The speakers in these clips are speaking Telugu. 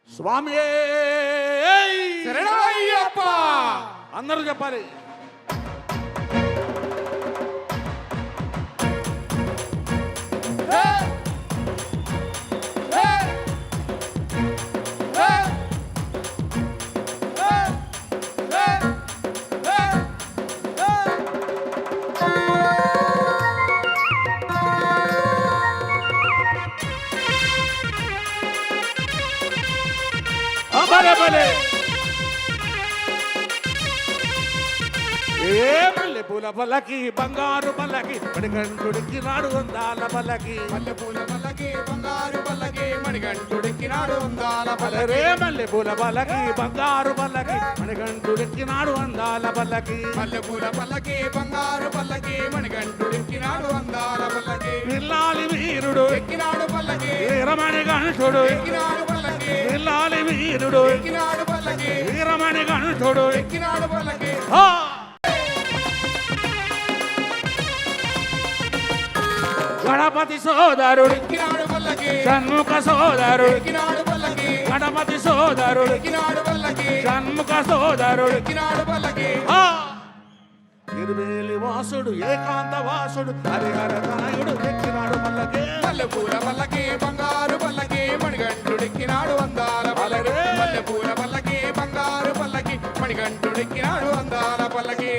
స్వామి శరణమయ్యప్ప అందరూ చెప్పాలి. ఏ మల్లె పూల పల్లకి బంగారు పల్లకి మణికంఠుడికి నాడు అందాల పల్లకి. మల్లెపూల పల్లకి బంగారు పల్లకి మణికంఠుడికి నాడు అందాల రే మల్లె పూల పల్లకి బంగారు పల్లకి మణికంఠుడికి నాడు అందాల పల్లకి. మల్లెపూల పల్లకి బంగారు పల్లకి మణికంఠుడికి నాడు అందాల పల్లకి. పిల్లాలి వీరుడు ఎక్కినాడు పల్లకి వీరమణికంఠుడు ఎక్కినాడు పల్లకి. పిల్లాలి వీరుడు ఎక్కినాడు పల్లకి వీరమణికంఠుడు ఎక్కినాడు పల్లకి. గణపతి సోదరుడు ఎక్కినాడు పల్లకి షణ్ముఖ సోదరుడు ఎక్కినాడు పల్లకి. గణపతి సోదరుడు ఎక్కినాడు పల్లకి షణ్ముఖ సోదరుడు ఎక్కినాడు పల్లకి. తిరువేలి వాసుడు ఏకాంత వాసుడు హరిహర తనయుడు ఎక్కినాడు పల్లకి. మల్లెపూల పల్లకి బంగారు పల్లకి మణికంఠుడెక్కినాడు అందాల పల్లకి. మల్లెపూల పల్లకి బంగారు పల్లకి మణికంఠుడెక్కినాడు అందాల పల్లకి.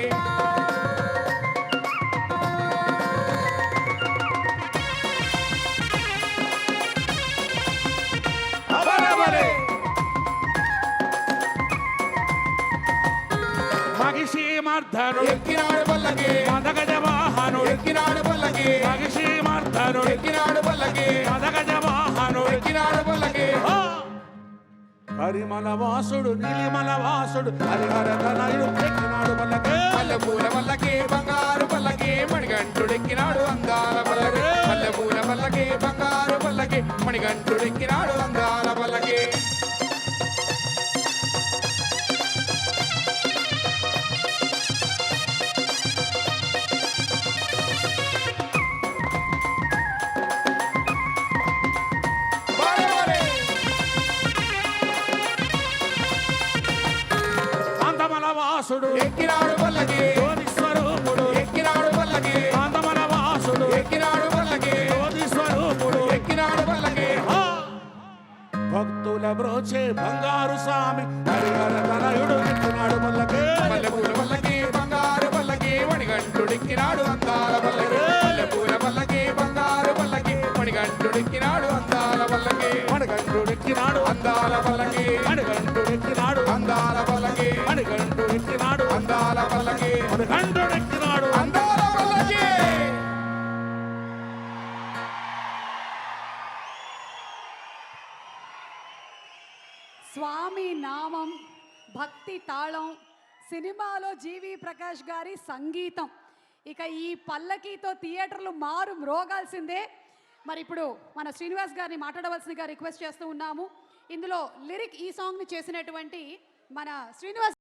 మగిషి మర్ధనుడు ఎక్కినాడు పల్లకి మదగజ వాహనుడు ఎక్కినాడు పల్లకి. మగిషి మర్ధనుడు ఎక్కినాడు పల్లకి మదగజ వాహనుడు ఎక్కినాడు పల్లకి. హరిమల వాసుడు నీలిమల వాసుడు హరిహర తనయుడు ఎక్కినాడు పల్లకి. మల్లెపూల పల్లకి బంగారు పల్లకి మణికంఠుడెక్కినాడు అందాల పల్లకి. మల్లెపూల పల్లకి బంగారు పల్లకి మణికంఠుడెక్కినాడు అందాల పల్లకి. కాంతమల వాసుడు ఎక్కినాడు పల్లకి జ్యోతి స్వరూపుడు ఎక్కినాడు పల్లకి. కాంతమల వాసుడు ఎక్కినాడు పల్లకి జ్యోతి స్వరూపుడు ఎక్కినాడు పల్లకి. భక్తుల బ్రోచే బంగారు స్వామి హరిహర తనయుడు ఎక్కినాడు పల్లకి. మల్లెపూల పల్లకి బంగారు పల్లకి మణికంఠుడెక్కినాడు అందాల పల్లకి. మల్లెపూల పల్లకి బంగారు పల్లకి మణికంఠుడెక్కినాడు అందాల పల్లకి. మణికంఠుడెక్కినాడు అందాల పల్లకి మణికంఠుడెక్కినాడు అందాల పల్లకి మణికంఠుడెక్కినాడు అందాల పల్లకి మణికంఠుడెక్కినాడు. అందాల పల్లకి. స్వామి నామం, భక్తి తాళం, సినిమాలో జీవి ప్రకాష్ గారి సంగీతం, ఇక ఈ పల్లకీతో థియేటర్లు మారు మ్రోగాల్సిందే. మరి ఇప్పుడు మన శ్రీనివాస్ గారిని మాట్లాడవలసిందిగా రిక్వెస్ట్ చేస్తూ ఉన్నాము. ఇందులో లిరిక్ ఈ సాంగ్ని చేసినటువంటి మన శ్రీనివాస్